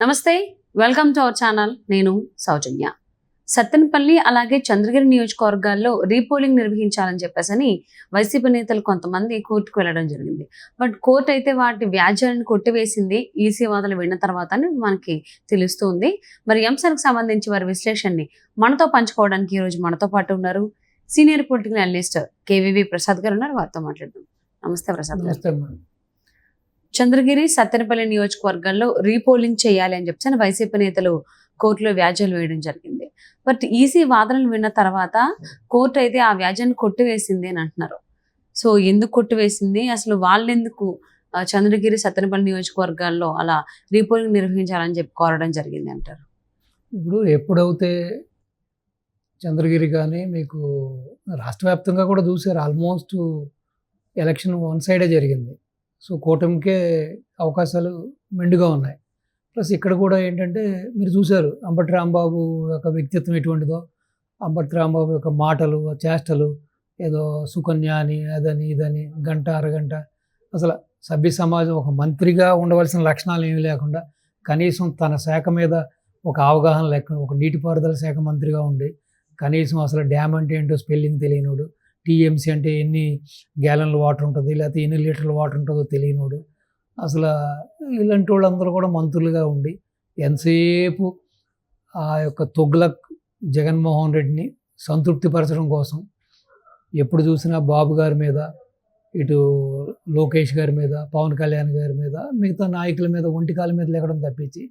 నమస్తే, welcome to our channel. నేను సౌజన్య. సత్తెనపల్లి అలాగే చంద్రగిరి నియోజకవర్గాల్లో రీపోలింగ్ నిర్వహించాలని చెప్పేసని వైసీపీ నేతలు కొంతమంది కోర్టుకు వెళ్ళడం జరిగింది. బట్ కోర్టు అయితే వాటి వ్యాజ్యాలను కొట్టివేసింది ఈసీ వాదనలు విన్న తర్వాత అని మనకి తెలుస్తుంది. మరి ఈ అంశానికి సంబంధించి వారి విశ్లేషణని మనతో పంచుకోవడానికి ఈరోజు మనతో పాటు ఉన్నారు senior political analyst KVV Prasad గారు ఉన్నారు. వారితో మాట్లాడదాం. నమస్తే ప్రసాద్ గారు. చంద్రగిరి సత్తెనపల్లి నియోజకవర్గాల్లో రీపోలింగ్ చేయాలి అని చెప్పి వైసీపీ నేతలు కోర్టులో వ్యాజ్యాలు వేయడం జరిగింది. బట్ ఈసీ వాదనలు విన్న తర్వాత కోర్టు అయితే ఆ వ్యాజ్యాన్ని కొట్టివేసింది అని అంటున్నారు. సో ఎందుకు కొట్టివేసింది, అసలు వాళ్ళెందుకు చంద్రగిరి సత్తెనపల్లి నియోజకవర్గాల్లో అలా రీపోలింగ్ నిర్వహించాలని చెప్పి కోరడం జరిగింది అంటారు? ఇప్పుడు ఎప్పుడైతే చంద్రగిరి కానీ మీకు రాష్ట్ర వ్యాప్తంగా కూడా చూసారు, ఆల్మోస్ట్ ఎలక్షన్ వన్ సైడే జరిగింది. సో కూటమికే అవకాశాలు మెండుగా ఉన్నాయి. ప్లస్ ఇక్కడ కూడా ఏంటంటే మీరు చూశారు అంబటి రాంబాబు యొక్క వ్యక్తిత్వం ఎటువంటిదో, అంబటి రాంబాబు యొక్క మాటలు చేష్టలు, ఏదో సుకన్య అని అదని ఇదని గంట అరగంట అసలు సభ్య సమాజం ఒక మంత్రిగా ఉండవలసిన లక్షణాలు ఏమీ లేకుండా కనీసం తన శాఖ మీద ఒక అవగాహన లేకుండా ఒక నీటిపారుదల శాఖ మంత్రిగా ఉండి కనీసం అసలు డ్యామ్ అంటే ఏంటో స్పెల్లింగ్ తెలియనోడు, టీఎంసీ అంటే ఎన్ని గ్యాలన్ల వాటర్ ఉంటుంది లేకపోతే ఎన్ని లీటర్ల వాటర్ ఉంటుందో తెలియనోడు, అసలు ఇలాంటి వాళ్ళందరూ కూడా మంత్రులుగా ఉండి ఎంతసేపు ఆ యొక్క తొగ్లక్ జగన్మోహన్ రెడ్డిని సంతృప్తిపరచడం కోసం ఎప్పుడు చూసినా బాబు గారి మీద, ఇటు లోకేష్ గారి మీద, పవన్ కళ్యాణ్ గారి మీద, మిగతా నాయకుల మీద ఒంటికాల మీద లేకడం తప్పించి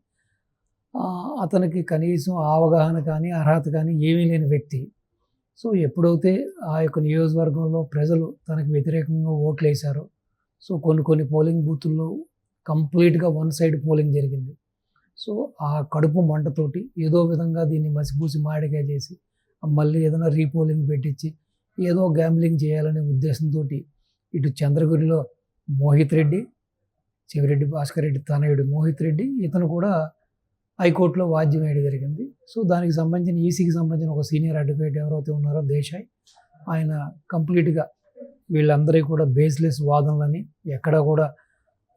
అతనికి కనీసం అవగాహన కానీ అర్హత కానీ ఏమీ లేని వ్యక్తి. సో ఎప్పుడైతే ఆ యొక్క నియోజకవర్గంలో ప్రజలు తనకు వ్యతిరేకంగా ఓట్లు వేశారో, సో కొన్ని పోలింగ్ బూతుల్లో కంప్లీట్గా వన్ సైడ్ పోలింగ్ జరిగింది. సో ఆ కడుపు మంటతోటి ఏదో విధంగా దీన్ని మసిపూసి మాడిగా చేసి మళ్ళీ ఏదైనా రీపోలింగ్ పెట్టించి ఏదో గ్యాంబ్లింగ్ చేయాలనే ఉద్దేశంతో ఇటు చంద్రగిరిలో మోహిత్ రెడ్డి, చెవిరెడ్డి భాస్కర్ రెడ్డి తనయుడు మోహిత్ రెడ్డి, ఇతను కూడా హైకోర్టులో వాద్యం వేయడం జరిగింది. సో దానికి సంబంధించిన ఈసీకి సంబంధించిన ఒక సీనియర్ అడ్వకేట్ ఎవరైతే ఉన్నారో దేశాయ్, ఆయన కంప్లీట్గా వీళ్ళందరికీ కూడా బేస్లెస్ వాదనలని, ఎక్కడ కూడా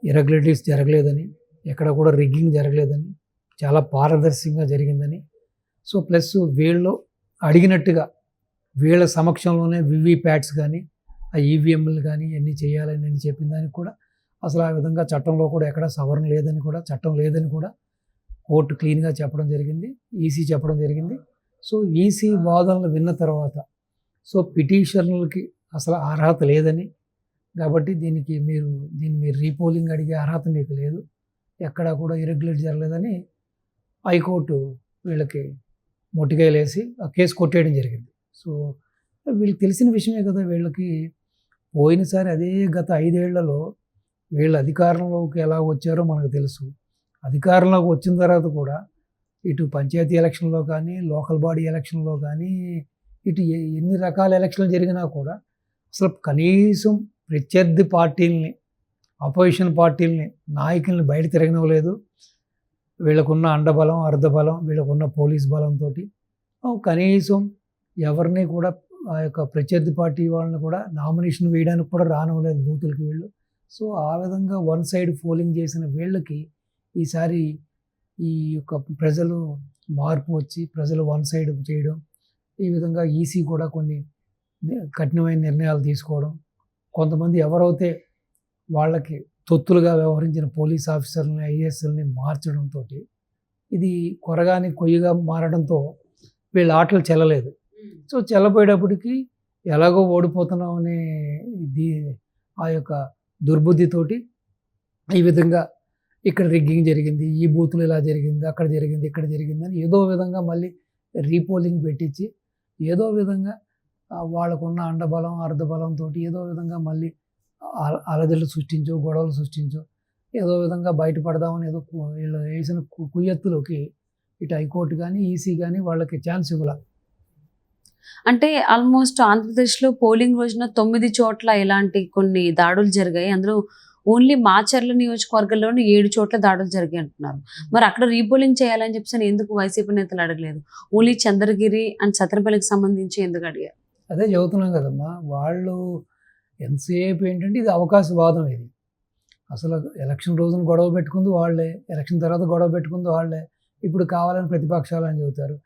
ఇరెగ్యులేటరీస్ జరగలేదని, ఎక్కడ కూడా రిగ్గింగ్ జరగలేదని, చాలా పారదర్శకంగా జరిగిందని, సో ప్లస్ వీళ్ళు అడిగినట్టుగా వీళ్ళ సమక్షంలోనే వివిప్యాట్స్ కానీ ఆ ఈవీఎంలు కానీ ఇవన్నీ చేయాలని అని చెప్పిన దానికి కూడా అసలు ఆ విధంగా చట్టంలో కూడా ఎక్కడ సవరణ లేదని కూడా, చట్టం లేదని కూడా కోర్టు క్లీన్గా చెప్పడం జరిగింది, ఈసీ చెప్పడం జరిగింది. సో ఈసీ వాదనలు విన్న తర్వాత సో పిటిషనర్లకి అసలు అర్హత లేదని, కాబట్టి దీన్ని మీరు రీపోలింగ్ అడిగే అర్హత మీకు లేదు, ఎక్కడా కూడా ఇరెగ్యులేట్ జరగలేదని హైకోర్టు వీళ్ళకి మొట్టికాయలేసి ఆ కేసు కొట్టేయడం జరిగింది. సో వీళ్ళకి తెలిసిన విషయమే కదా, వీళ్ళకి పోయినసారి అదే గత 5 ఏళ్లలో వీళ్ళు అధికారంలోకి ఎలా వచ్చారో మనకు తెలుసు. అధికారంలోకి వచ్చిన తర్వాత కూడా ఇటు పంచాయతీ ఎలక్షన్లో కానీ, లోకల్ బాడీ ఎలక్షన్లో కానీ, ఇటు ఎన్ని రకాల ఎలక్షన్లు జరిగినా కూడా అసలు కనీసం ప్రత్యర్థి పార్టీలని, అపోజిషన్ పార్టీలని, నాయకుల్ని బయట తిరగనివ్వలేదు. వీళ్ళకున్న అండబలం, అర్ధబలం, వీళ్ళకున్న పోలీస్ బలంతో కనీసం ఎవరిని కూడా ఆ యొక్క ప్రత్యర్థి పార్టీ వాళ్ళని కూడా నామినేషన్ వేయడానికి కూడా రానివ్వలేదు బూతులకి వీళ్ళు. సో ఆ విధంగా వన్ సైడ్ పోలింగ్ చేసిన వీళ్ళకి ఈసారి ఈ యొక్క ప్రజలు మార్పు వచ్చి ప్రజలు వన్ సైడ్ చేయడం, ఈ విధంగా ఈసీ కూడా కొన్ని కఠినమైన నిర్ణయాలు తీసుకోవడం, కొంతమంది ఎవరైతే వాళ్ళకి తొత్తులుగా వ్యవహరించిన పోలీస్ ఆఫీసర్లని, ఐఏఎస్ఎల్ని మార్చడంతో ఇది కొరగాని కొయ్యగా మారడంతో వీళ్ళ ఆటలు చెల్లలేదు. సో చెల్లపోయేటప్పటికి ఎలాగో ఓడిపోతున్నాం అనే ఆ యొక్క దుర్బుద్ధితోటి ఈ విధంగా ఇక్కడ రిగ్గింగ్ జరిగింది, ఈ బూతులు ఇలా జరిగింది, అక్కడ జరిగింది, ఇక్కడ జరిగింది అని ఏదో విధంగా మళ్ళీ రీపోలింగ్ పెట్టించి ఏదో విధంగా వాళ్ళకున్న అండబలం, అర్ధబలంతో ఏదో విధంగా మళ్ళీ అలజడులు సృష్టించో, గొడవలు సృష్టించో ఏదో విధంగా బయటపడదామని ఏదో వీళ్ళు వేసిన కుయ్యత్తులోకి ఇటు హైకోర్టు కానీ, ఈసీ కానీ వాళ్ళకి ఛాన్స్ ఇవ్వాల. అంటే ఆల్మోస్ట్ ఆంధ్రప్రదేశ్లో పోలింగ్ రోజున 9 చోట్ల ఇలాంటి కొన్ని దాడులు జరిగాయి. అందులో ఓన్లీ మాచర్ల నియోజకవర్గంలోనే 7 చోట్ల దాడులు జరిగాయి అంటున్నారు. మరి అక్కడ రీపోలింగ్ చేయాలని చెప్పి ఎందుకు వైసీపీ నేతలు అడగలేదు? ఓన్లీ చంద్రగిరి అండ్ సత్తెనపల్లికి సంబంధించి ఎందుకు అడిగారు? అదే చెబుతున్నాం కదమ్మా, వాళ్ళు ఎంతసేపు ఏంటంటే ఇది అవకాశవాదం, ఇది అసలు ఎలక్షన్ రోజున గొడవ పెట్టుకుంది వాళ్ళే, ఎలక్షన్ తర్వాత గొడవ పెట్టుకుంది వాళ్ళే, ఇప్పుడు కావాలని ప్రతిపక్షాలు అని చెబుతారు.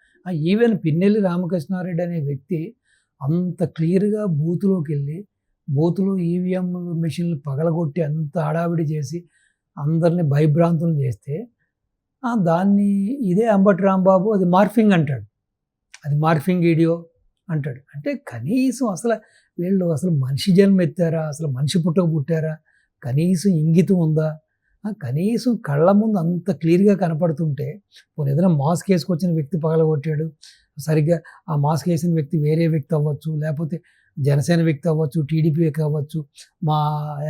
ఈవెన్ పిన్నెల్లి రామకృష్ణారెడ్డి అనే వ్యక్తి అంత క్లియర్గా బూత్లోకి వెళ్ళి బూతులు ఈవీఎం మెషిన్లు పగలగొట్టి అంత హడావిడి చేసి అందరినీ భయభ్రాంతులు చేస్తే దాన్ని ఇదే అంబటి రాంబాబు అది మార్ఫింగ్ అంటాడు, అది మార్ఫింగ్ వీడియో అంటాడు. అంటే కనీసం అసలు వీళ్ళు అసలు మనిషి జన్మ ఎత్తారా, అసలు మనిషి పుట్టారా, కనీసం ఇంగితం ఉందా, కనీసం కళ్ళ ముందు అంత క్లియర్గా కనపడుతుంటే పోనీ ఏదైనా మాస్క్ వేసుకొచ్చిన వ్యక్తి పగలగొట్టాడు, సరిగ్గా ఆ మాస్క్ వేసిన వ్యక్తి వేరే వ్యక్తి అవ్వచ్చు, లేకపోతే జనసేన వ్యక్తి అవ్వచ్చు, టీడీపీ వ్యక్తి అవ్వచ్చు, మా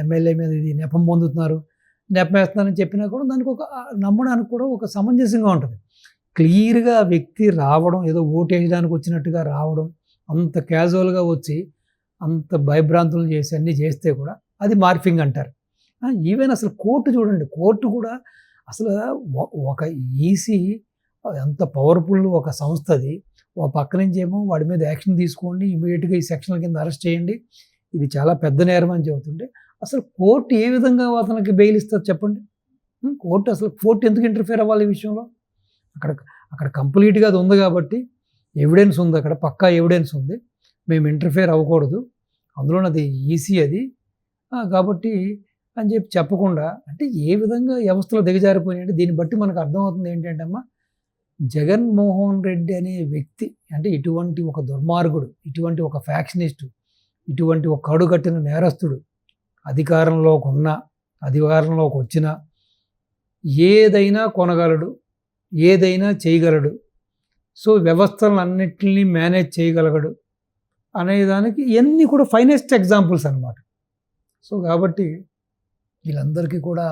ఎమ్మెల్యే మీద ఇది నెపం పొందుతున్నారు, నెపం వేస్తున్నారని చెప్పినా కూడా దానికి ఒక నమ్మడానికి కూడా ఒక సమంజసంగా ఉంటుంది. క్లియర్గా ఆ వ్యక్తి రావడం, ఏదో ఓటు వేయడానికి వచ్చినట్టుగా రావడం, అంత క్యాజువల్గా వచ్చి అంత భయభ్రాంతులు చేసి అన్నీ చేస్తే కూడా అది మార్ఫింగ్ అంటారు. ఈవెన్ అసలు కోర్టు చూడండి, కోర్టు కూడా అసలు ఒక ఈసీ ఎంత పవర్ఫుల్ ఒక సంస్థ అది, ఒక పక్క నుంచి ఏమో వాడి మీద యాక్షన్ తీసుకోండి, ఇమీడియట్గా ఈ సెక్షన్ల కింద అరెస్ట్ చేయండి, ఇది చాలా పెద్ద నేరం అని చెబుతుంటే అసలు కోర్టు ఏ విధంగా అతనికి బెయిల్ ఇస్తారు చెప్పండి. కోర్టు ఎందుకు ఇంటర్ఫియర్ అవ్వాలి ఈ విషయంలో? అక్కడ కంప్లీట్గా అది ఉంది కాబట్టి ఎవిడెన్స్ ఉంది, అక్కడ పక్కా ఎవిడెన్స్ ఉంది, మేము ఇంటర్ఫియర్ అవ్వకూడదు, అందులో అది ఈసీ అది కాబట్టి అని చెప్పకుండా అంటే ఏ విధంగా వ్యవస్థలో దిగజారిపోయినాయంటే దీన్ని బట్టి మనకు అర్థమవుతుంది ఏంటంటే అమ్మా, జగన్మోహన్ రెడ్డి అనే వ్యక్తి అంటే ఇటువంటి ఒక దుర్మార్గుడు, ఇటువంటి ఒక ఫ్యాక్షనిస్టు, ఇటువంటి ఒక కడుగట్టిన నేరస్తుడు అధికారంలోకి వచ్చినా ఏదైనా కొనగలడు, ఏదైనా చేయగలడు, సో వ్యవస్థలను అన్నిటిని మేనేజ్ చేయగలగడు అనేదానికి ఇవన్నీ కూడా ఫైనెస్ట్ ఎగ్జాంపుల్స్ అన్నమాట. సో కాబట్టి వీళ్ళందరికీ కూడా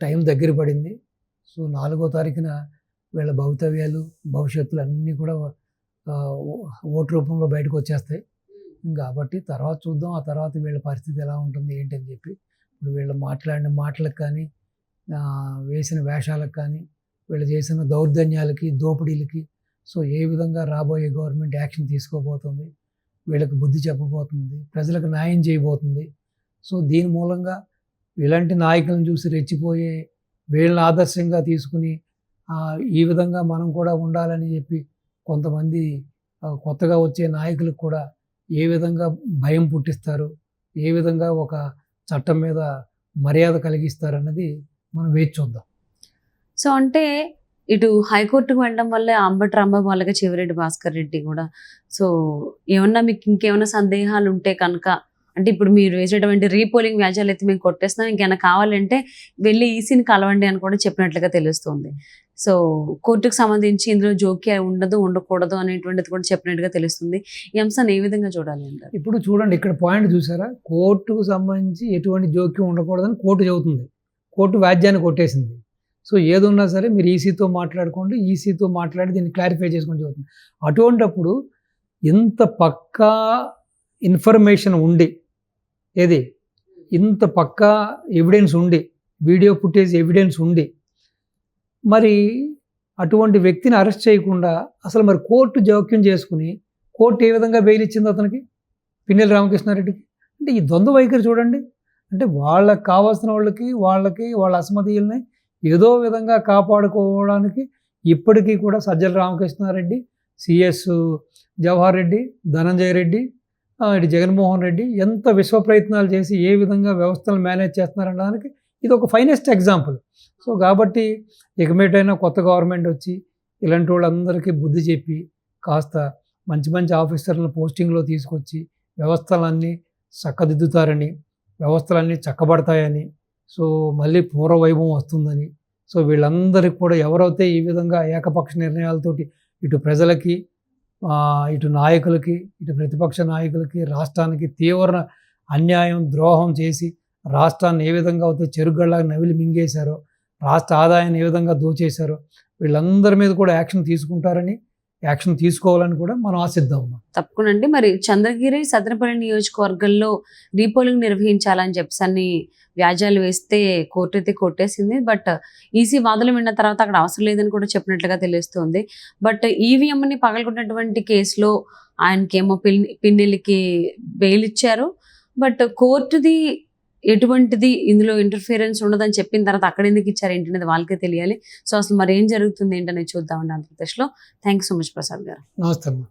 టైం దగ్గర పడింది. సో 4వ తారీఖున వీళ్ళ భవితవ్యాలు భవిష్యత్తులు అన్నీ కూడా ఓటు రూపంలో బయటకు వచ్చేస్తాయి. కాబట్టి తర్వాత చూద్దాం, ఆ తర్వాత వీళ్ళ పరిస్థితి ఎలా ఉంటుంది ఏంటని చెప్పి. ఇప్పుడు వీళ్ళు మాట్లాడిన మాటలకు కానీ, వేసిన వేషాలకు కానీ, వీళ్ళు చేసిన దౌర్జన్యాలకి, దోపిడీలకి సో ఏ విధంగా రాబోయే గవర్నమెంట్ యాక్షన్ తీసుకోబోతుంది, వీళ్ళకి బుద్ధి చెప్పబోతుంది, ప్రజలకు న్యాయం చేయబోతుంది. సో దీని మూలంగా ఇలాంటి నాయకులను చూసి రెచ్చిపోయే వీళ్ళని ఆదర్శంగా తీసుకుని ఈ విధంగా మనం కూడా ఉండాలని చెప్పి కొంతమంది కొత్తగా వచ్చే నాయకులకు కూడా ఏ విధంగా భయం పుట్టిస్తారు, ఏ విధంగా ఒక చట్టం మీద మర్యాద కలిగిస్తారు అన్నది మనం వేచి చూద్దాం. సో అంటే ఇటు హైకోర్టుకు వెళ్ళడం వల్ల అంబటి రాంబాబు అలాగే చెవిరెడ్డి భాస్కర్ రెడ్డి కూడా సో ఏమన్నా మీకు ఇంకేమైనా సందేహాలు ఉంటే కనుక అంటే ఇప్పుడు మీరు వేసేటువంటి రీపోలింగ్ వ్యాజ్యాలు అయితే మేము కొట్టేస్తున్నాం, ఇంకేమైనా కావాలంటే వెళ్ళి ఈసీని కలవండి అని కూడా చెప్పినట్లుగా తెలుస్తుంది. సో కోర్టుకు సంబంధించి ఇందులో జోక్యం ఉండకూడదు అనేటువంటిది కూడా చెప్పినట్టుగా తెలుస్తుంది. ఈ అంశాన్ని ఏ విధంగా చూడాలి అంటారు? ఇప్పుడు చూడండి, ఇక్కడ పాయింట్ చూసారా, కోర్టుకు సంబంధించి ఎటువంటి జోక్యం ఉండకూడదని కోర్టు చెబుతుంది, కోర్టు వ్యాజ్యాన్ని కొట్టేసింది. సో ఏదున్నా సరే మీరు ఈసీతో మాట్లాడుకోండి, ఈసీతో మాట్లాడి దీన్ని క్లారిఫై చేసుకొని చెబుతుంది. అటువంటప్పుడు ఇంత పక్కా ఇన్ఫర్మేషన్ ఉండి, ఇంత పక్కా ఎవిడెన్స్ ఉండి, వీడియో ఫుటేజ్ ఎవిడెన్స్ ఉండి, మరి అటువంటి వ్యక్తిని అరెస్ట్ చేయకుండా అసలు మరి కోర్టు జోక్యం చేసుకుని కోర్టు ఏ విధంగా బెయిల్ ఇచ్చింది అతనికి, పిన్నెల్లి రామకృష్ణారెడ్డికి? అంటే ఈ ద్వంద్వ వైఖరి చూడండి. అంటే వాళ్ళకి కావాల్సిన వాళ్ళ అసమతీయుల్ని ఏదో విధంగా కాపాడుకోవడానికి ఇప్పటికీ కూడా సజ్జల రామకృష్ణారెడ్డి, సిఎస్ జవహర్ రెడ్డి, ధనంజయ రెడ్డి, ఇటు జగన్మోహన్ రెడ్డి ఎంత విశ్వ ప్రయత్నాలు చేసి ఏ విధంగా వ్యవస్థలను మేనేజ్ చేస్తున్నారనడానికి ఇది ఒక ఫైనెస్ట్ ఎగ్జాంపుల్. సో కాబట్టి ఇకమేటైనా కొత్త గవర్నమెంట్ వచ్చి ఇలాంటి వాళ్ళందరికీ బుద్ధి చెప్పి కాస్త మంచి మంచి ఆఫీసర్లను పోస్టింగ్లో తీసుకొచ్చి వ్యవస్థలన్నీ చక్కదిద్దుతారని, వ్యవస్థలన్నీ చక్కబడతాయని, సో మళ్ళీ పూర్వవైభవం వస్తుందని, సో వీళ్ళందరికీ కూడా ఎవరైతే ఈ విధంగా ఏకపక్ష నిర్ణయాలతోటి ఇటు ప్రజలకి, ఇటు నాయకులకి, ఇటు ప్రతిపక్ష నాయకులకి, రాష్ట్రానికి తీవ్ర అన్యాయం ద్రోహం చేసి రాష్ట్రాన్ని ఏ విధంగా అయితే చెరుగళ్ళగా నవిలి మింగేశారో, రాష్ట్ర ఆదాయాన్ని ఏ విధంగా దోచేశారో వీళ్ళందరి మీద కూడా యాక్షన్ తీసుకోవాలని కూడా మనం ఆశిద్దాం. తప్పకుండా అండి. మరి చంద్రగిరి సత్తెనపల్లి నియోజకవర్గంలో రీపోలింగ్ నిర్వహించాలని చెప్పి అన్ని వ్యాజ్యాలు వేస్తే కోర్టు అయితే కొట్టేసింది. బట్ ఈసీ వాదనలు విన్న తర్వాత అక్కడ అవసరం లేదని కూడా చెప్పినట్లుగా తెలుస్తుంది. బట్ ఈవీఎంని పగలగొట్టినటువంటి కేసులో ఆయనకేమో పిన్నెల్లికి బెయిల్ ఇచ్చారు. బట్ కోర్టుది ఎటువంటిది ఇందులో ఇంటర్ఫియరెన్స్ ఉండదని చెప్పిన తర్వాత అక్కడ ఎందుకు ఇచ్చారు ఏంటనేది వాళ్ళకే తెలియాలి. సో అసలు మరి ఏం జరుగుతుంది ఏంటనేది చూద్దామండి ఆంధ్రప్రదేశ్లో. Thank you so much Prasad గారు. నమస్తే అమ్మా.